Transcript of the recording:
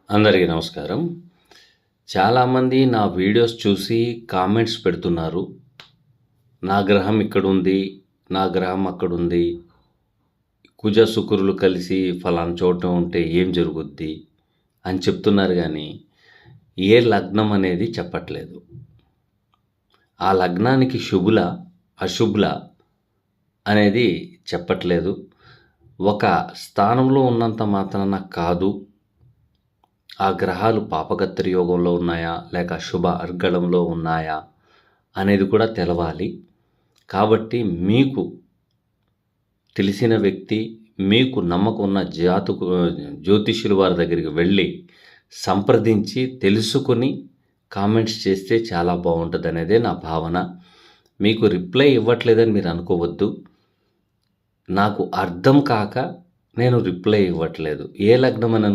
అందరికీ నమస్కారం. చాలామంది నా వీడియోస్ చూసి కామెంట్స్ పెడుతున్నారు. నా గ్రహం ఇక్కడుంది, నా గ్రహం అక్కడుంది, కుజ శుక్రులు కలిసి ఫలానా చోట ఉంటే ఏం జరుగుద్ది అని చెప్తున్నారు కానీ ఏ లగ్నం అనేది చెప్పట్లేదు. ఆ లగ్నానికి శుభుల అశుభుల అనేది చెప్పట్లేదు. ఒక స్థానంలో ఉన్నంత మాత్రాన కాదు, ఆ గ్రహాలు పాపగత్తరి యోగంలో ఉన్నాయా లేక శుభ అర్గళంలో ఉన్నాయా అనేది కూడా తెలవాలి. కాబట్టి మీకు తెలిసిన వ్యక్తి, మీకు నమ్మకం ఉన్న జ్యోతిష్యుల వారి దగ్గరికి వెళ్ళి సంప్రదించి తెలుసుకొని కామెంట్స్ చేస్తే చాలా బాగుంటుంది అనేదే నా భావన. మీకు రిప్లై ఇవ్వట్లేదని మీరు అనుకోవద్దు. నాకు అర్థం కాక నేను రిప్లై ఇవ్వట్లేదు. ఏ లగ్నం అని